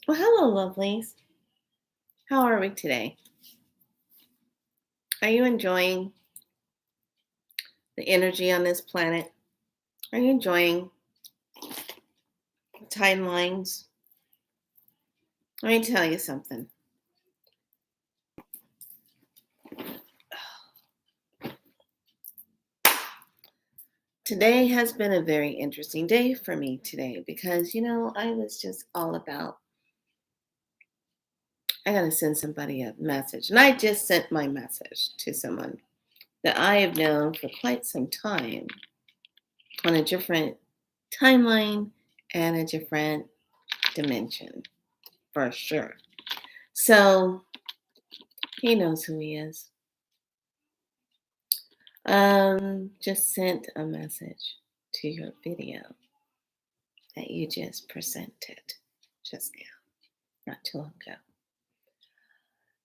Well, hello, lovelies. How are we today? Are you enjoying the energy on this planet? Are you enjoying timelines? Let me tell you something. Today has been a very interesting day for me today because, I was just all about, I got to send somebody a message. And I just sent my message to someone that I have known for quite some time on a different timeline and a different dimension, for sure. So he knows who he is. Just sent a message to your video that you just presented just now, not too long ago.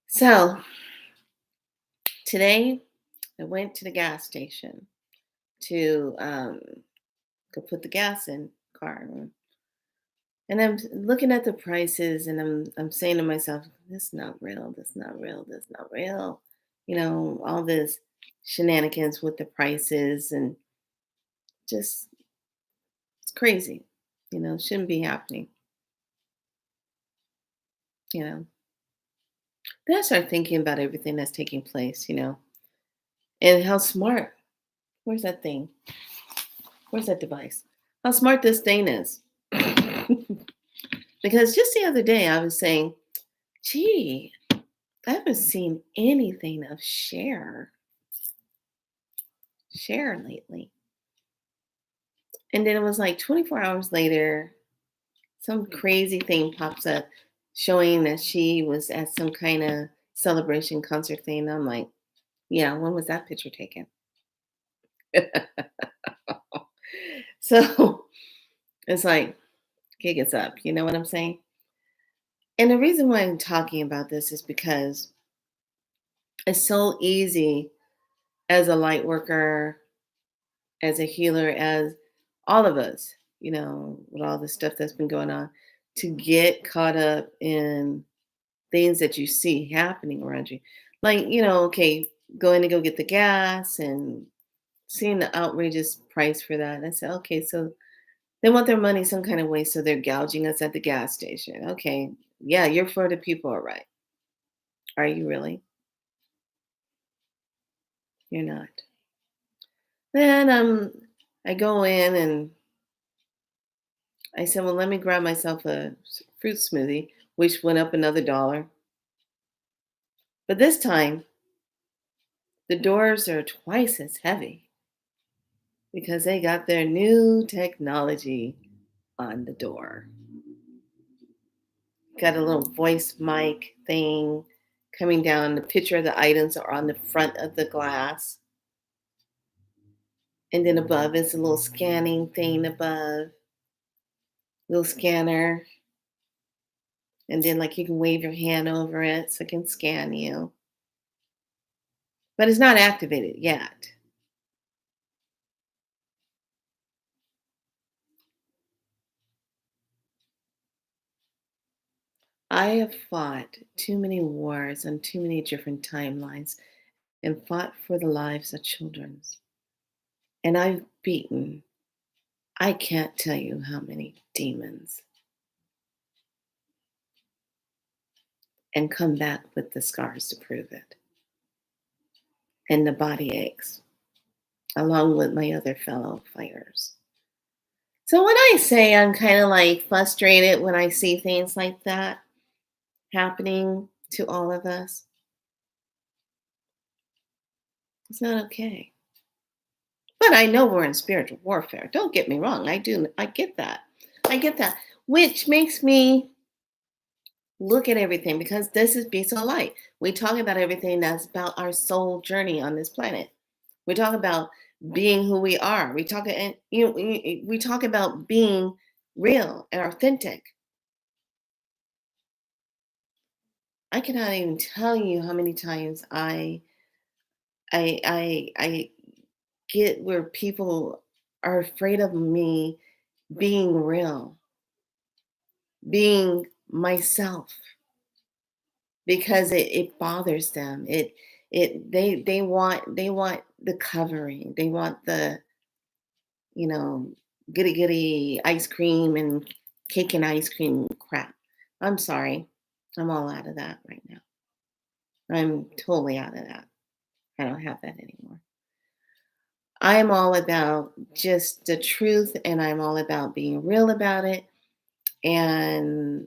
So today I went to the gas station to go put the gas in the car, and I'm looking at the prices, and I'm saying to myself, "This is not real. This is not real. This is not real." All this shenanigans with the prices, and just it's crazy. Shouldn't be happening. You know. Then I start thinking about everything that's taking place, and how smart. Where's that thing? Where's that device? How smart this thing is. Because just the other day I was saying, gee, I haven't seen anything of share lately. And then it was like 24 hours later, some crazy thing pops up showing that she was at some kind of celebration concert thing. And I'm like, yeah, when was that picture taken? So it's like, gig is up. You know what I'm saying? And the reason why I'm talking about this is because it's so easy as a light worker, as a healer, as all of us, with all the stuff that's been going on, to get caught up in things that you see happening around you. Like, okay, going to go get the gas and seeing the outrageous price for that. And I said, okay, so they want their money some kind of way, so they're gouging us at the gas station. Okay, yeah, you're for the people, all right. Are you really? You're not. Then I go in and I said, well, let me grab myself a fruit smoothie, which went up another dollar. But this time, the doors are twice as heavy because they got their new technology on the door. Got a little voice mic thing coming down. The picture of the items are on the front of the glass. And then above is a little scanning thing above, little scanner. And then, like, you can wave your hand over it so it can scan you. But it's not activated yet. I have fought too many wars on too many different timelines and fought for the lives of children. And I've beaten, I can't tell you how many demons, and come back with the scars to prove it. And the body aches, along with my other fellow fighters. So when I say I'm kind of like frustrated when I see things like that happening to all of us, it's not okay. But I know we're in spiritual warfare. Don't get me wrong. I get that. I get that. Which makes me look at everything because this is Be So Light. We talk about everything that's about our soul journey on this planet. We talk about being who we are. We talk about being real and authentic. I cannot even tell you how many times I get where people are afraid of me being real, being myself because it bothers them. They want the covering. They want the, you know, goody goody ice cream and cake and ice cream crap. I'm sorry. I'm all out of that right now. I'm totally out of that. I don't have that anymore. I'm all about just the truth and I'm all about being real about it. And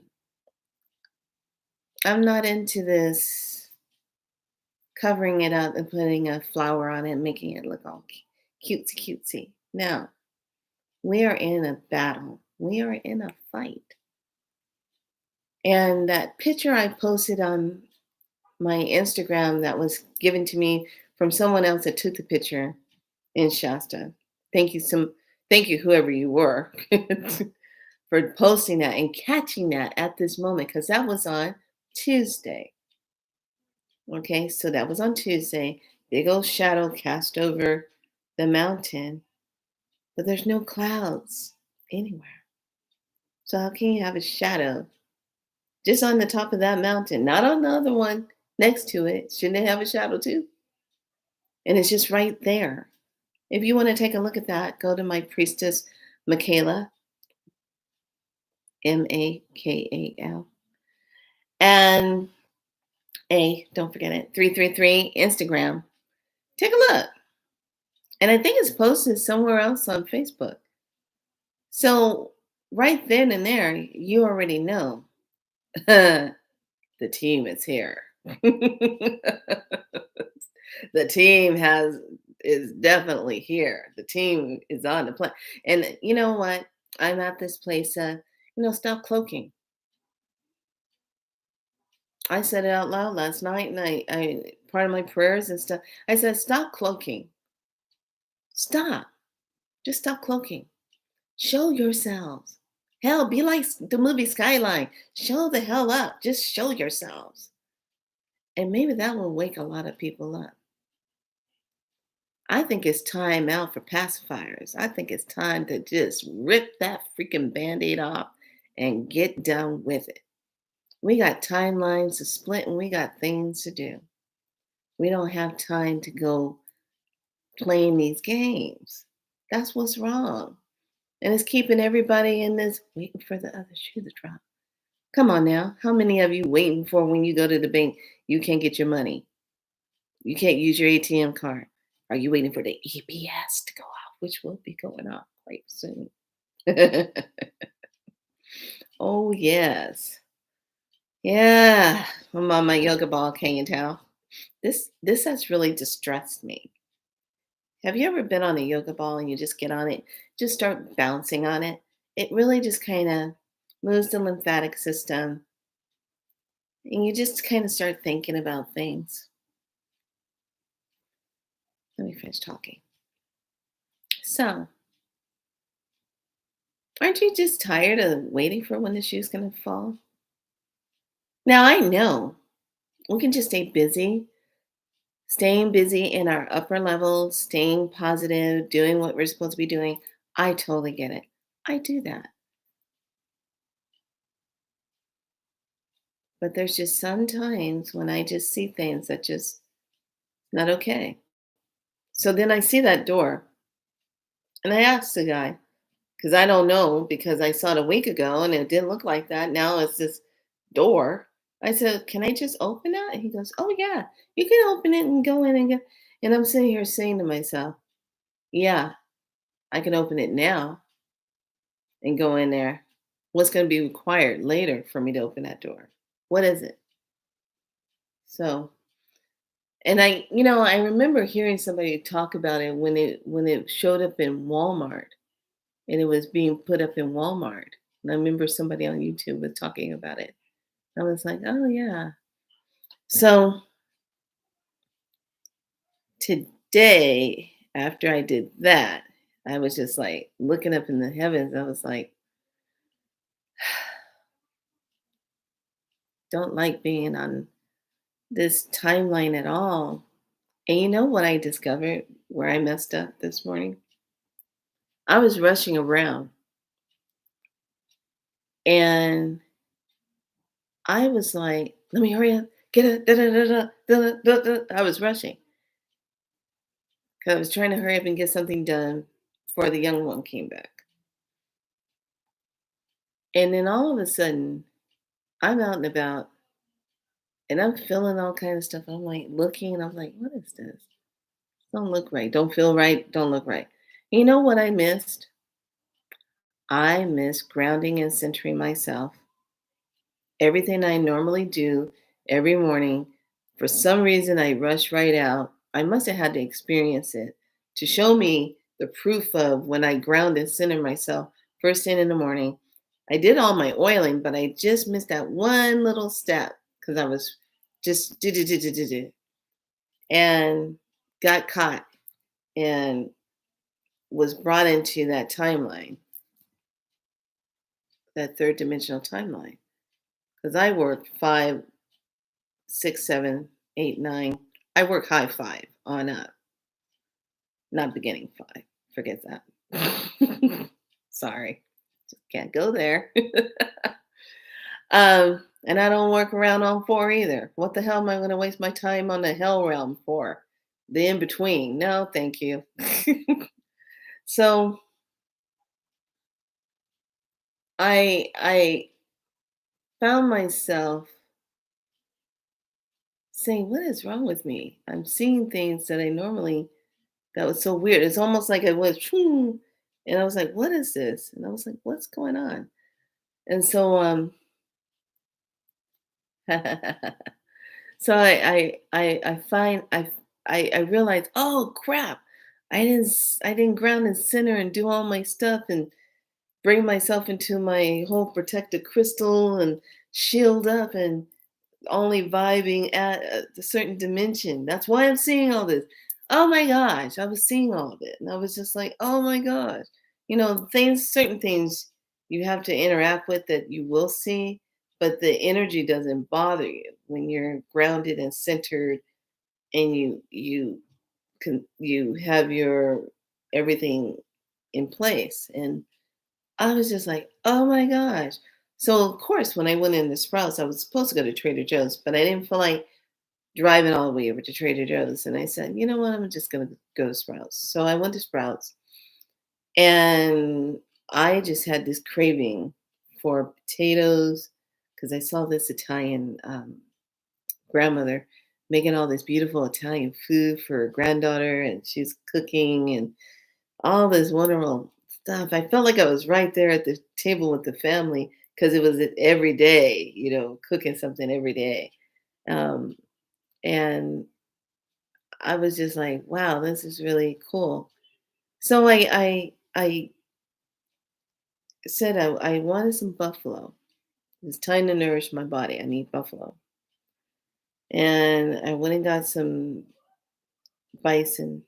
I'm not into this covering it up and putting a flower on it and making it look all cutesy cutesy. No, we are in a battle. We are in a fight. And that picture I posted on my Instagram that was given to me from someone else that took the picture in Shasta. Thank you thank you whoever you were for posting that and catching that at this moment because that was on Tuesday. Okay, so that was on Tuesday. Big old shadow cast over the mountain, but there's no clouds anywhere. So how can you have a shadow just on the top of that mountain, not on the other one next to it? Shouldn't it have a shadow too? And it's just right there. If you want to take a look at that, go to my priestess Michaela, Makal, and don't forget it, 333 Instagram. Take a look. And I think it's posted somewhere else on Facebook. So right then and there, you already know the team is here. The team is definitely here. The team is on the plane. And you know what? I'm at this place, stop cloaking. I said it out loud last night and I part of my prayers and stuff. I said, stop cloaking. Stop. Just stop cloaking. Show yourselves. Hell, be like the movie Skyline. Show the hell up. Just show yourselves. And maybe that will wake a lot of people up. I think it's time out for pacifiers. I think it's time to just rip that freaking band aid off and get done with it. We got timelines to split and we got things to do. We don't have time to go playing these games. That's what's wrong. And it's keeping everybody in this waiting for the other shoe to drop. Come on now. How many of you waiting for when you go to the bank, you can't get your money? You can't use your ATM card. Are you waiting for the EBS to go out, which will be going off quite soon? Oh, yes. Yeah. I'm on my yoga ball, can you tell? This has really distressed me. Have you ever been on a yoga ball and you just get on it, just start bouncing on it? It really just kind of moves the lymphatic system and you just kind of start thinking about things. Let me finish talking. So, aren't you just tired of waiting for when the shoe's going to fall? Now, I know we can just stay busy, staying busy in our upper levels, staying positive, doing what we're supposed to be doing. I totally get it. I do that. But there's just some times when I just see things that just not okay. So then I see that door and I asked the guy, because I don't know, because I saw it a week ago and it didn't look like that. Now it's this door. I said, can I just open that? And he goes, oh, yeah, you can open it and go in and get. And I'm sitting here saying to myself, yeah, I can open it now and go in there. What's going to be required later for me to open that door? What is it? So, and I remember hearing somebody talk about it when it showed up in Walmart and it was being put up in Walmart. And I remember somebody on YouTube was talking about it. I was like, oh yeah. So today, after I did that, I was just like looking up in the heavens. I was like, don't like being on this timeline at all. And you know what I discovered where I messed up this morning? I was rushing around and I was like, let me hurry up, get it, da, da, da, da, da, da, da, da. I was rushing because I was trying to hurry up and get something done before the young one came back. And then all of a sudden, I'm out and about and I'm feeling all kind of stuff. I'm like looking and I'm like, what is this? Don't look right. Don't feel right. Don't look right. You know what I missed? I missed grounding and centering myself. Everything I normally do every morning, for some reason, I rush right out. I must have had to experience it to show me the proof of when I ground and center myself first thing in the morning. I did all my oiling, but I just missed that one little step because I was just do and got caught and was brought into that timeline, that third dimensional timeline. Because I worked 5, 6, 7, 8, 9. I work high five on up, not beginning five. Forget that. Sorry, just can't go there. And I don't work around on four either. What the hell am I going to waste my time on the hell realm for? The in between. No, thank you. So I found myself saying, "What is wrong with me? I'm seeing things that I normally that was so weird. It's almost like I went, "Hmm," and I was like, "What is this?" And I was like, "What's going on?" And so, so I find I realized, oh crap, I didn't ground and center and do all my stuff and bring myself into my whole protective crystal and shield up and only vibing at a certain dimension. That's why I'm seeing all this. Oh my gosh, I was seeing all of it. And I was just like, oh my gosh. Certain things you have to interact with that you will see, but the energy doesn't bother you when you're grounded and centered and you have your everything in place. And I was just like, oh my gosh. So of course, when I went into Sprouts, I was supposed to go to Trader Joe's, but I didn't feel like driving all the way over to Trader Joe's. And I said, you know what? I'm just gonna go to Sprouts. So I went to Sprouts and I just had this craving for potatoes because I saw this Italian grandmother making all this beautiful Italian food for her granddaughter, and she's cooking and all this wonderful stuff. I felt like I was right there at the table with the family because it was every day, cooking something every day. Um, and I was just like, wow, this is really cool. So I said I wanted some buffalo. It's time to nourish my body. I need buffalo. And I went and got some bison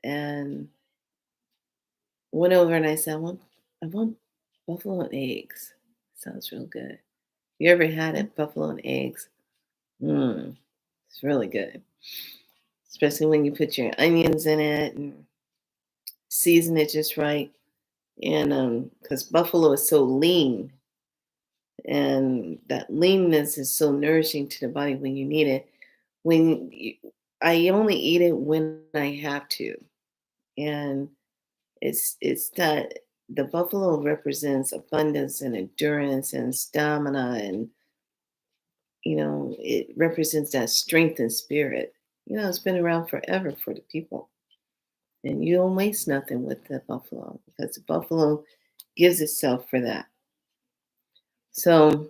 and went over and I said, I want buffalo and eggs. Sounds real good. You ever had it, buffalo and eggs? Mm, it's really good, especially when you put your onions in it and season it just right. And because buffalo is so lean, and that leanness is so nourishing to the body when you need it. When you, I only eat it when I have to, and it's that the buffalo represents abundance and endurance and stamina, and it represents that strength and spirit. It's been around forever for the people. And you don't waste nothing with the buffalo because the buffalo gives itself for that. So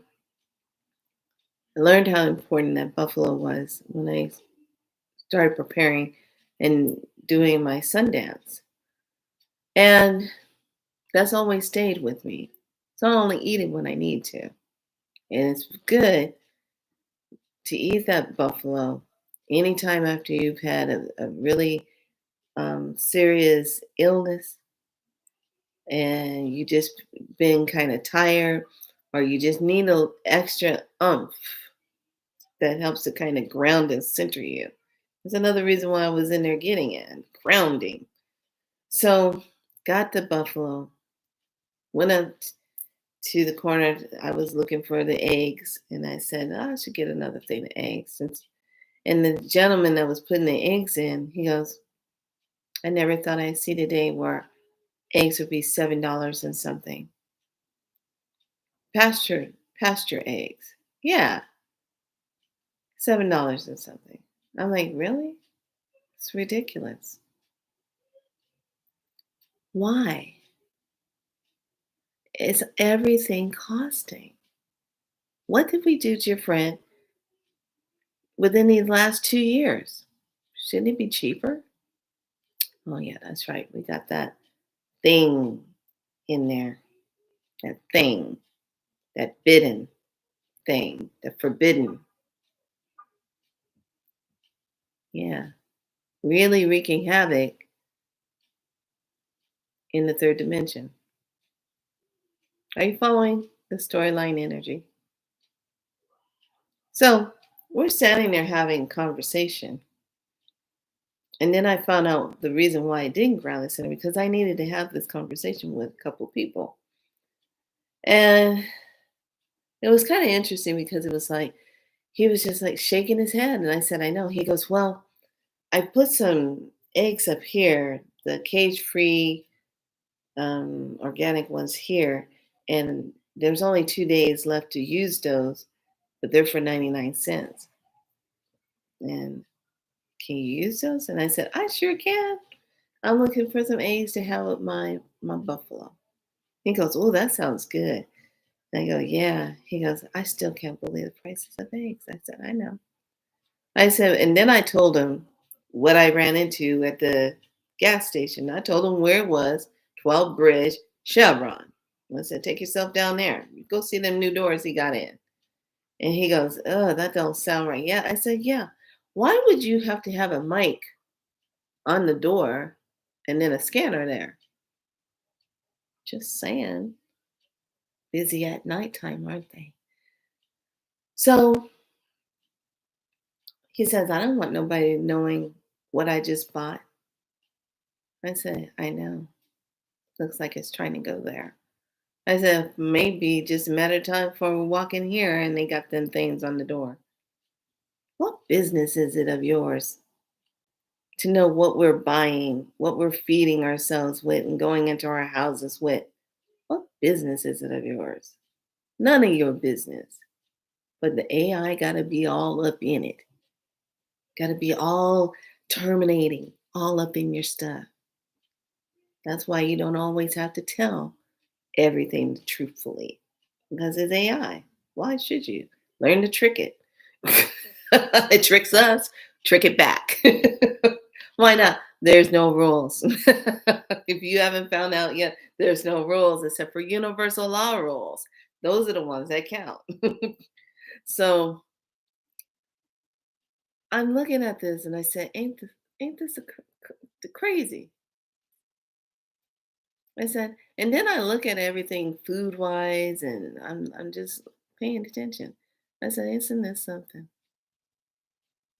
I learned how important that buffalo was when I started preparing and doing my Sundance. And that's always stayed with me. So I only eat it when I need to. And it's good to eat that buffalo anytime after you've had a really serious illness and you just been kind of tired or you just need a extra umph that helps to kind of ground and center you. That's another reason why I was in there getting it, grounding. So got the buffalo, went up to the corner. I was looking for the eggs, and I said, "Oh, I should get another thing of eggs." And the gentleman that was putting the eggs in, he goes, "I never thought I'd see the day where eggs would be $7 and something. Pasture eggs. Yeah, $7 and something." I'm like, really? It's ridiculous. Why? Is everything costing? What did we do different within these last 2 years? Shouldn't it be cheaper? Oh, yeah, that's right. We got that thing in there. That thing, that bidden thing, the forbidden. Yeah, really wreaking havoc in the third dimension. Are you following the storyline energy? So we're standing there having conversation. And then I found out the reason why I didn't ground the center because I needed to have this conversation with a couple people. And it was kind of interesting because it was like, he was just like shaking his head. And I said, I know. He goes, well, I put some eggs up here, the cage free organic ones here. And there's only 2 days left to use those, but they're for 99 cents. And can you use those? And I said, I sure can. I'm looking for some eggs to have with my buffalo. He goes, oh, that sounds good. And I go, yeah. He goes, I still can't believe the prices of eggs. I said, I know. I said, and then I told him what I ran into at the gas station. I told him where it was, 12 Bridge, Chevron. I said, take yourself down there. Go see them new doors he got in. And he goes, oh, that don't sound right. Yeah. I said, yeah. Why would you have to have a mic on the door and then a scanner there? Just saying. Busy at nighttime, aren't they? So he says, I don't want nobody knowing what I just bought. I said, I know. Looks like it's trying to go there. I said, maybe just a matter of time before we walk in here and they got them things on the door. What business is it of yours to know what we're buying, what we're feeding ourselves with, and going into our houses with? What business is it of yours? None of your business. But the AI got to be all up in it, got to be all terminating, all up in your stuff. That's why you don't always have to tell everything truthfully because it's AI. Why should you? Learn to trick it. It tricks us, trick it back. Why not? There's no rules. If you haven't found out yet, there's no rules except for universal law rules. Those are the ones that count. So I'm looking at this and I said, ain't this crazy? I said, and then I look at everything food wise and I'm just paying attention. I said, isn't this something?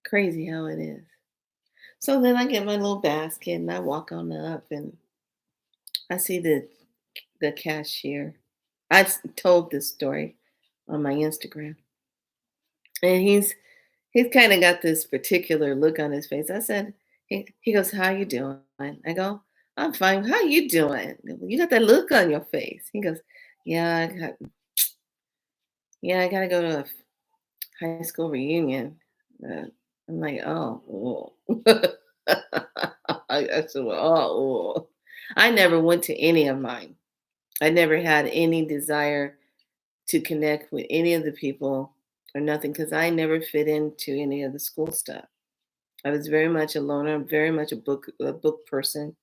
Crazy how it is. So then I get my little basket and I walk on up and I see the cashier. Told this story on my Instagram. And he's kind of got this particular look on his face. I said, he goes, how you doing? I go, I'm fine. How you doing? You got that look on your face. He goes, yeah, I gotta go to a high school reunion. Uh, I'm like, oh, I said, oh. I never went to any of mine. I never had any desire to connect with any of the people or nothing because I never fit into any of the school stuff. I was very much a loner, very much a book person,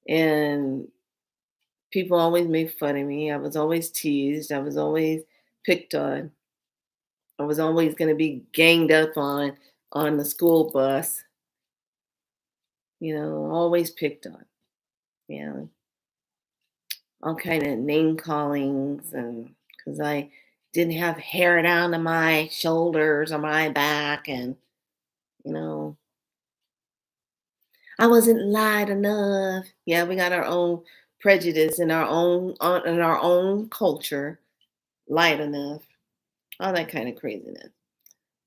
and people always made fun of me. I was always teased. I was always picked on. I was always going to be ganged up on the school bus. Always picked on. You know, all kind of name callings, and because I didn't have hair down to my shoulders or my back, and you know I wasn't light enough. Yeah, we got our own prejudice in our own culture light enough, all that kind of craziness.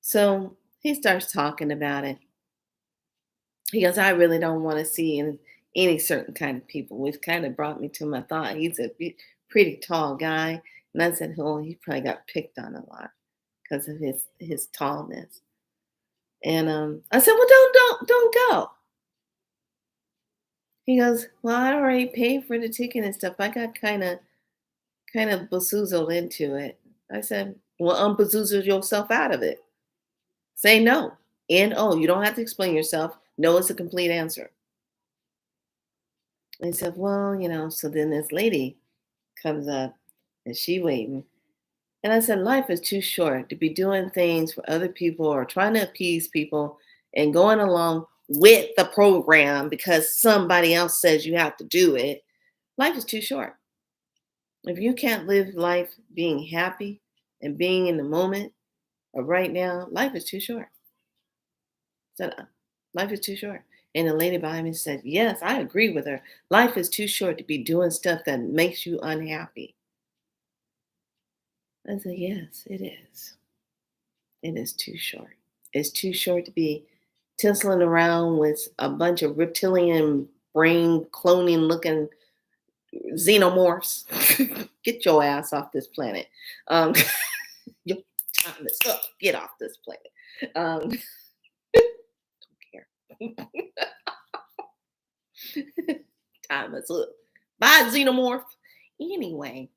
So he starts talking about it. He goes, I really don't want to see any certain kind of people, which kind of brought me to my thought. He's a pretty tall guy. And I said, oh, he probably got picked on a lot because of his tallness. And I said, well, don't go. He goes, well, I already paid for the ticket and stuff. I got kind of bazoozled into it. I said, well, unbazoozle yourself out of it. Say no. N-O. You don't have to explain yourself. No is a complete answer. And he said, well, so then this lady comes up and she waiting. And I said, life is too short to be doing things for other people or trying to appease people and going along with the program because somebody else says you have to do it. Life is too short. If you can't live life being happy and being in the moment of right now, life is too short. I said, life is too short. And the lady behind me said, yes, I agree with her. Life is too short to be doing stuff that makes you unhappy. I said, yes, it is. It is too short. It's too short to be tinsling around with a bunch of reptilian brain cloning looking xenomorphs. Get your ass off this planet. Your time is up. Get off this planet. Don't care. Time is up. Bye, xenomorph. Anyway,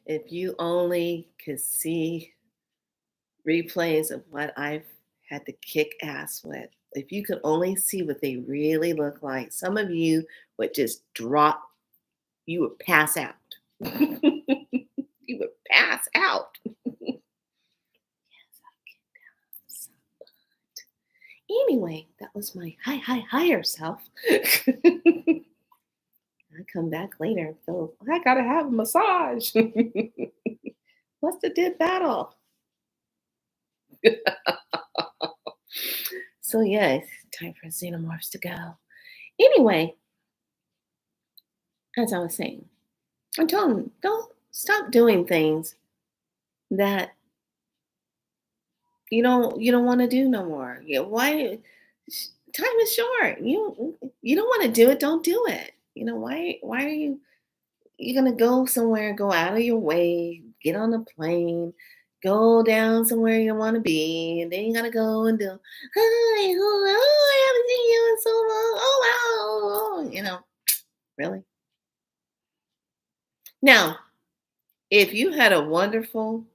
if you only could see replays of what I've had to kick ass with, if you could only see what they really look like, some of you would just drop, you would pass out. You would pass out. Anyway, that was my higher self. I come back later, so I gotta have a massage. What's the did battle? So yeah, it's time for xenomorphs to go. Anyway, as I was saying, I told him, don't stop doing things that you don't want to do no more. Why time is short. You don't want to do it, don't do it. Why are you gonna go somewhere, go out of your way, get on a plane, go down somewhere you don't want to be, and then you gotta go and do, hi, oh, I haven't seen you in so long. Oh wow. Really? Now, if you had a wonderful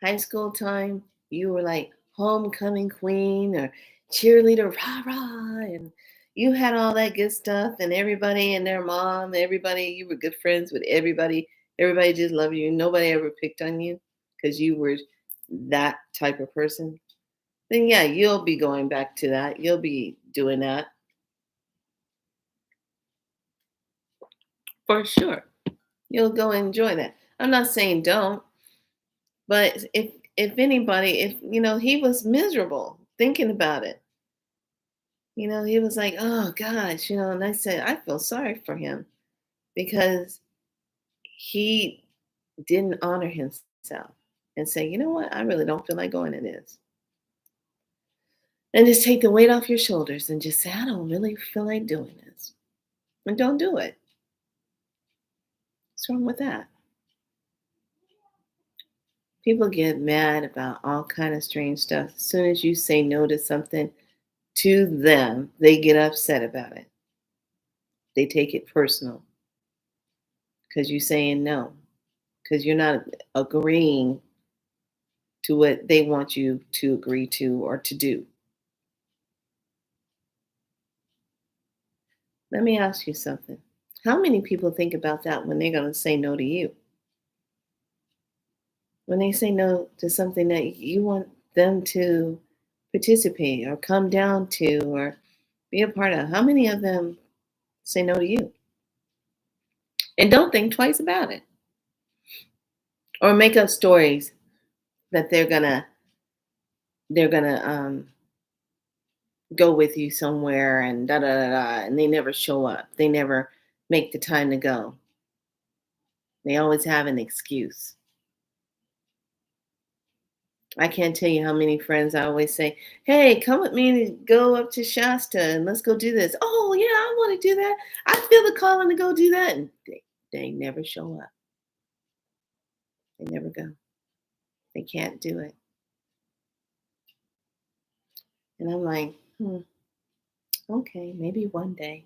high school time, you were like homecoming queen or cheerleader, rah rah, and you had all that good stuff, and everybody and their mom, everybody, you were good friends with everybody. Everybody just loved you. Nobody ever picked on you because you were that type of person. Then yeah, you'll be going back to that. You'll be doing that for sure. You'll go enjoy that. I'm not saying don't. But if anybody, if he was miserable thinking about it. He was like, "Oh gosh," and I said, "I feel sorry for him because he didn't honor himself and say, you know what? I really don't feel like going to this." And just take the weight off your shoulders and just say, "I don't really feel like doing this." And don't do it. What's wrong with that? People get mad about all kind of strange stuff. As soon as you say no to something to them, they get upset about it. They take it personal because you're saying no, because you're not agreeing to what they want you to agree to or to do. Let me ask you something. How many people think about that when they're going to say no to you? When they say no to something that you want them to participate or come down to or be a part of, how many of them say no to you? And don't think twice about it. Or make up stories that they're going to they're gonna go with you somewhere and da da da da, and they never show up. They never make the time to go. They always have an excuse. I can't tell you how many friends I always say, "Hey, come with me to go up to Shasta and let's go do this." Oh yeah, I want to do that. I feel the calling to go do that, and they never show up. They never go. They can't do it. And I'm like, okay, maybe one day,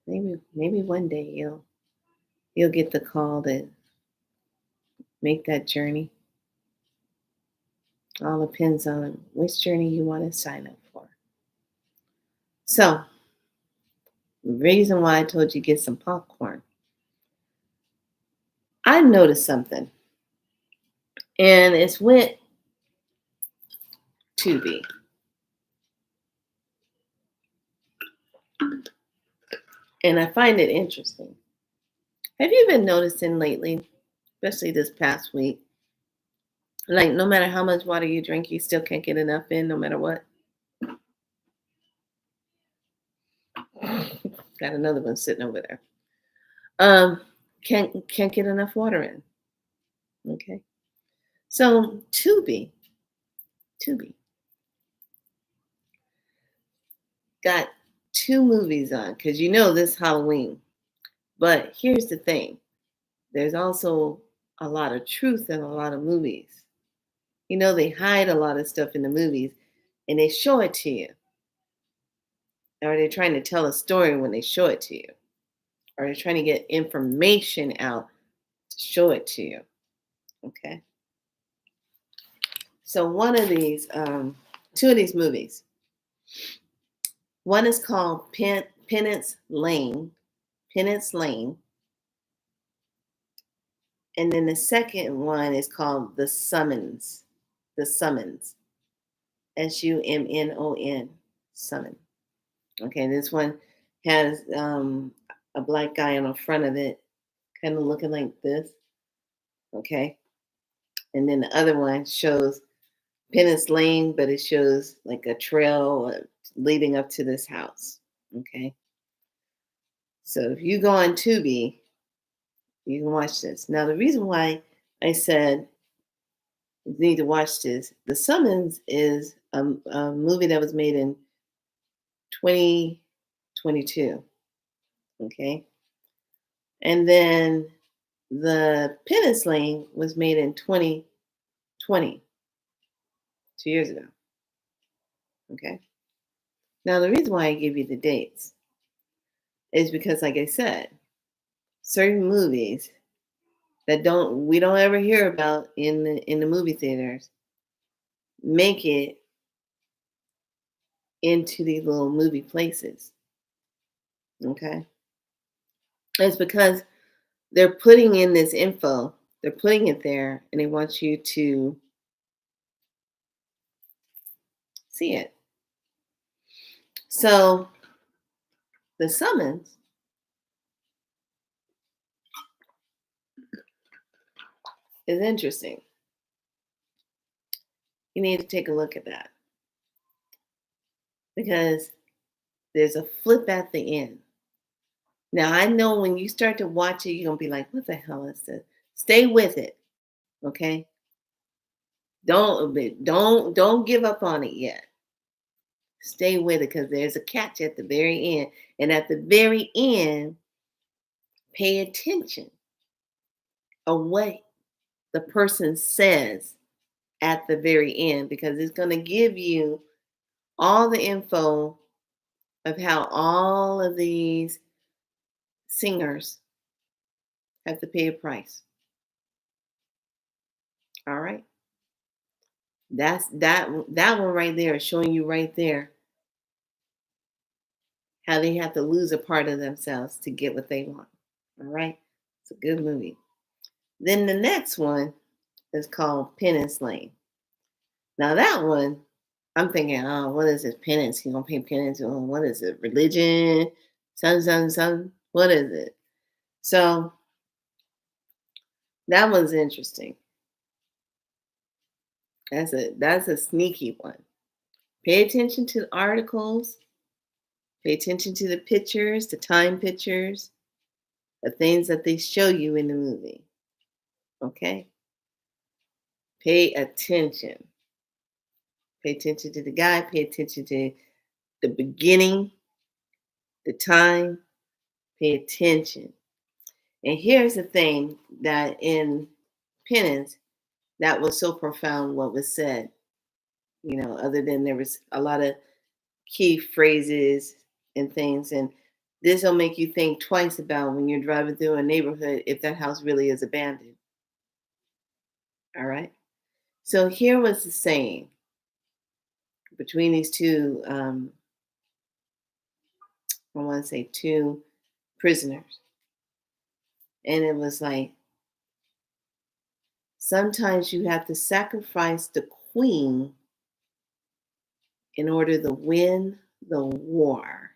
maybe one day you'll get the call to make that journey. All depends on which journey you want to sign up for. So, the reason why I told you get some popcorn, I noticed something, and it's with Tubi. And I find it interesting. Have you been noticing lately, especially this past week, like no matter how much water you drink, you still can't get enough in no matter what? Got another one sitting over there. Um, can't get enough water in. Okay. So Tubi got two movies on because you know this Halloween. But here's the thing: there's also a lot of truth in a lot of movies. You know, they hide a lot of stuff in the movies and they show it to you. Or they're trying to tell a story when they show it to you. Or they're trying to get information out to show it to you. Okay. So two of these movies. One is called Penance Lane. Penance Lane. And then the second one is called The Summons. The Summons. Sumnon. Summon. Okay, this one has a black guy on the front of it, kind of looking like this. Okay. And then the other one shows Penance Lane, but it shows like a trail leading up to this house. Okay. So if you go on Tubi, you can watch this. Now, the reason why I said you need to watch this, The Summons is a movie that was made in 2022. Okay. And then the Penance Lane was made in 2020, 2 years ago. Okay. Now, the reason why I give you the dates is because, like I said, certain movies that we don't ever hear about in the movie theaters make it into these little movie places. Okay. It's because they're putting in this info, they're putting it there, and they want you to see it. So the summons is interesting. You need to take a look at that because there's a flip at the end. Now I know when you start to watch it, you're gonna be like, "What the hell is this?" Stay with it, okay? Don't give up on it yet. Stay with it because there's a catch at the very end, and at the very end, pay attention of what the person says at the very end because it's going to give you all the info of how all of these singers have to pay a price. All right. That one right there is showing you right there how they have to lose a part of themselves to get what they want. All right. It's a good movie. Then the next one is called Penance Lane. Now that one, I'm thinking, oh, what is this penance? He gonna pay penance? Oh, what is it? Religion? Some. What is it? So that one's interesting. That's a sneaky one. Pay attention to the articles, pay attention to the pictures, the time pictures, the things that they show you in the movie. Okay? Pay attention. Pay attention to the guy, pay attention to the beginning, the time, pay attention. And here's the thing that in Penance, that was so profound what was said, other than there was a lot of key phrases and things. And this will make you think twice about when you're driving through a neighborhood if that house really is abandoned. All right. So here was the saying between these two, I want to say two prisoners. And it was like, sometimes you have to sacrifice the queen in order to win the war.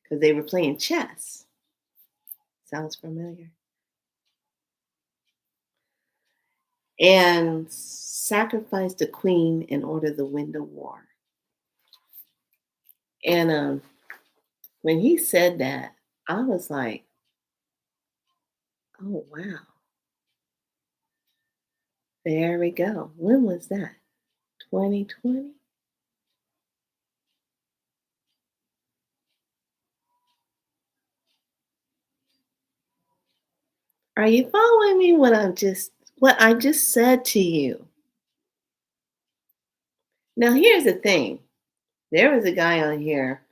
Because they were playing chess. Sounds familiar? And sacrifice the queen in order to win the war. And when he said that, I was like, oh, wow. There we go. When was that? 2020? Are you following me what I just said to you? Now here's the thing. There was a guy on here,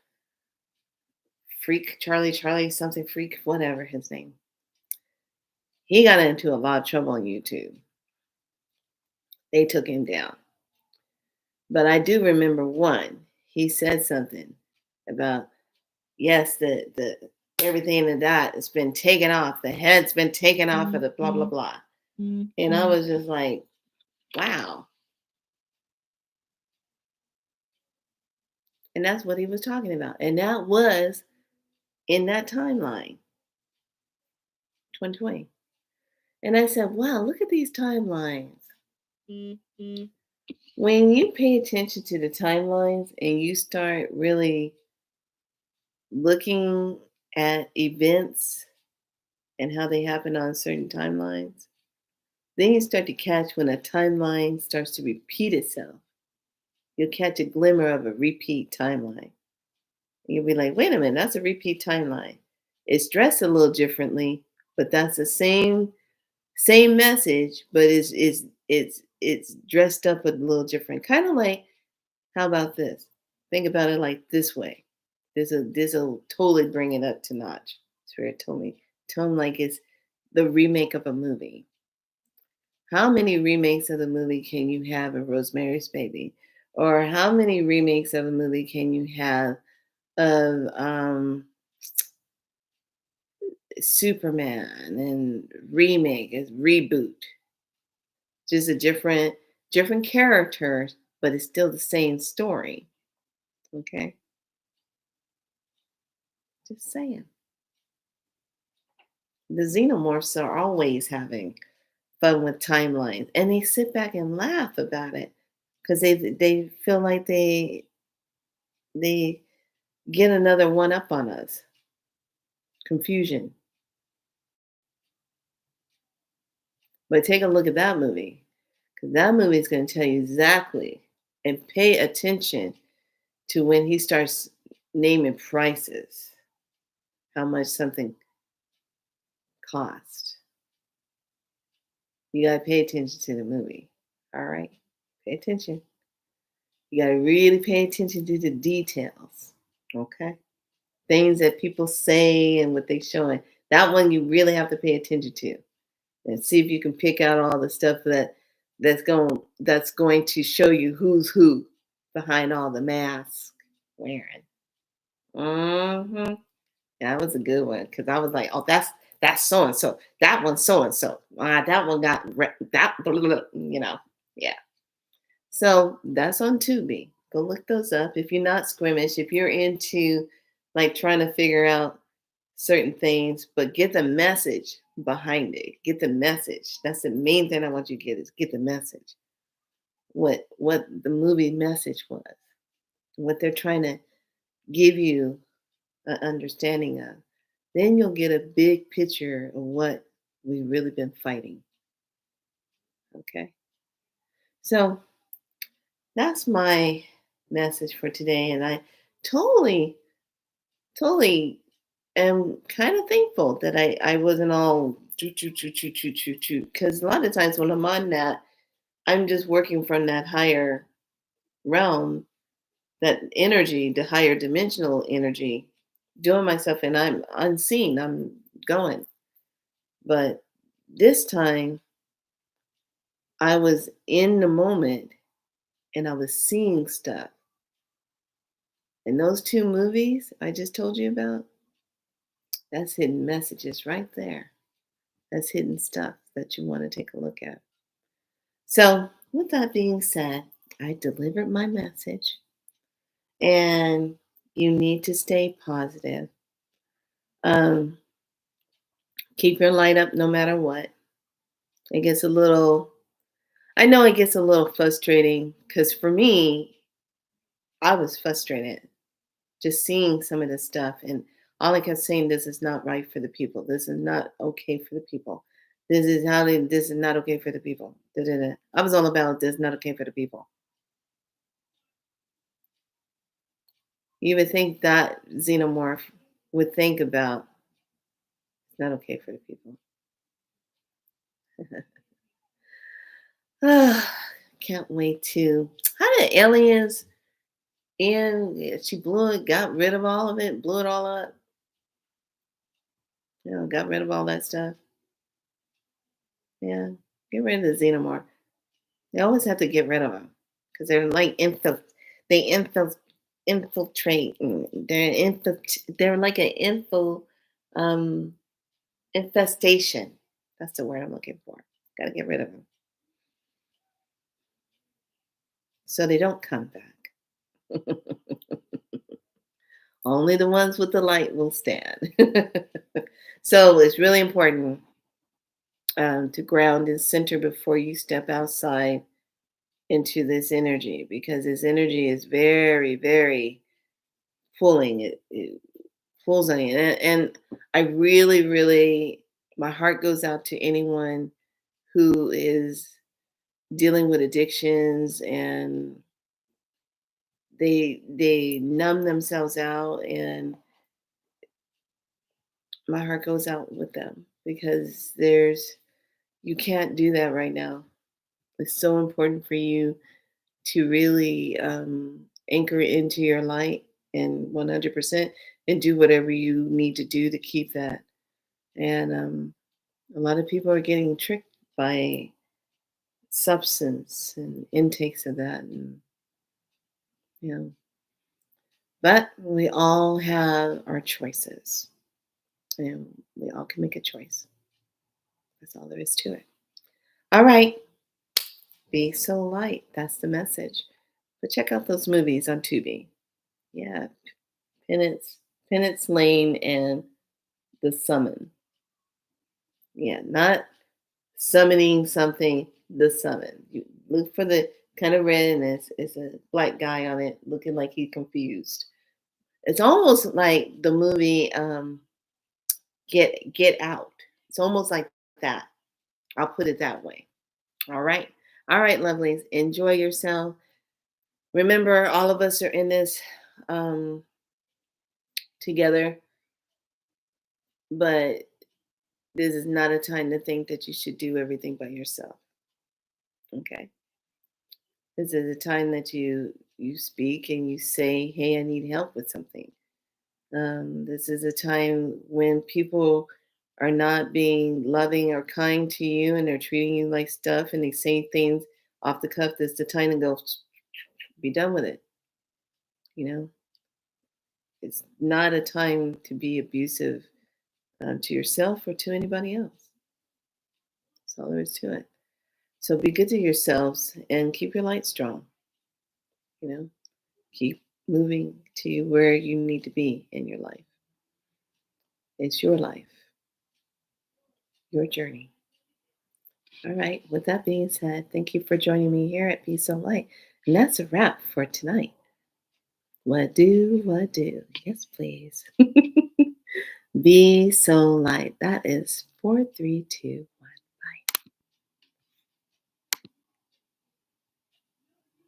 Freak Charlie, something Freak, whatever his name. He got into a lot of trouble on YouTube. They took him down. But I do remember one. He said something about, yes, the everything in that has been taken off. The head's been taken off of the blah blah blah. And I was just like, wow. And that's what he was talking about. And that was in that timeline, 2020. And I said, wow, look at these timelines. When you pay attention to the timelines and you start really looking at events and how they happen on certain timelines, then you start to catch when a timeline starts to repeat itself. You'll catch a glimmer of a repeat timeline. You'll be like, wait a minute, that's a repeat timeline. It's dressed a little differently, but that's the same message, but it's dressed up a little different. Kind of like, how about this? Think about it like this way. This'll totally bring it up to notch. Spirit told me. Tell him like it's the remake of a movie. How many remakes of the movie can you have of Rosemary's Baby? Or how many remakes of a movie can you have of Superman and remake is reboot? Just a different characters, but it's still the same story. Okay? Just saying. The xenomorphs are always having fun with timelines, and they sit back and laugh about it because they feel like they get another one up on us. Confusion. But take a look at that movie, because that movie is going to tell you exactly, and pay attention to when he starts naming prices, how much something cost. You got to pay attention to the movie. All right? Pay attention. You got to really pay attention to the details. Okay? Things that people say and what they're showing. That one you really have to pay attention to. And see if you can pick out all the stuff that's going to show you who's who behind all the masks wearing. Mm-hmm. That was a good one because I was like, oh, that's so and so. That one's so and so. That one got that. Blah, blah, blah, yeah. So that's on Tubi. Go look those up if you're not squeamish. If you're into like trying to figure out certain things, but get the message. behind it. Get the message. That's the main thing I want you to get is get the message. What the movie message was. What they're trying to give you an understanding of. Then you'll get a big picture of what we've really been fighting. Okay. So that's my message for today. And I totally, totally am kind of thankful that I wasn't all choo choo choo choo choo choo choo. Because a lot of times when I'm on that, I'm just working from that higher realm, that energy, the higher dimensional energy, doing myself, and I'm unseen. I'm going. But this time I was in the moment and I was seeing stuff. And those two movies I just told you about, that's hidden messages right there. That's hidden stuff that you want to take a look at. So, with that being said, I delivered my message and you need to stay positive. Um, keep your light up no matter what. It gets a little, I know it gets a little frustrating because for me, I was frustrated just seeing some of this stuff. And all I kept saying, this is not right for the people. This is not okay for the people. This is not okay for the people. Da, da, da. I was all about this, not okay for the people. You would think that xenomorph would think about it's not okay for the people. Can't wait to. How did aliens she blew it, got rid of all of it, blew it all up, got rid of all that stuff. Yeah, get rid of the xenomorph. They always have to get rid of them because they're like they infiltrate. They're like an um, infestation. That's the word I'm looking for. Got to get rid of them so they don't come back. Only the ones with the light will stand. So it's really important to ground and center before you step outside into this energy because this energy is very, very pulling. It pulls on you. And I really, really, my heart goes out to anyone who is dealing with addictions and they numb themselves out, and my heart goes out with them because you can't do that right now. It's so important for you to really anchor into your light and 100% and do whatever you need to do to keep that. And a lot of people are getting tricked by substance and intakes of that. And, you know, but we all have our choices and we all can make a choice. That's all there is to it. All right. Be so light. That's the message. But check out those movies on Tubi. Yeah, Penance Lane and The Summon. Yeah, not summoning something, The Summon. You look for the kind of red and it's a black guy on it looking like he's confused. It's almost like the movie Get Out. It's almost like that. I'll put it that way. All right. All right, lovelies. Enjoy yourself. Remember, all of us are in this um, together, but this is not a time to think that you should do everything by yourself. Okay. This is a time that you speak and you say, "Hey, I need help with something." This is a time when people are not being loving or kind to you, and they're treating you like stuff, and they say things off the cuff. That's the time to go. Be done with it. You know, it's not a time to be abusive to yourself or to anybody else. That's all there is to it. So be good to yourselves and keep your light strong. You know, keep moving to where you need to be in your life. It's your life, your journey. All right. With that being said, thank you for joining me here at Be So Light. And that's a wrap for tonight. What do, what do? Yes, please. Be so light. That is 432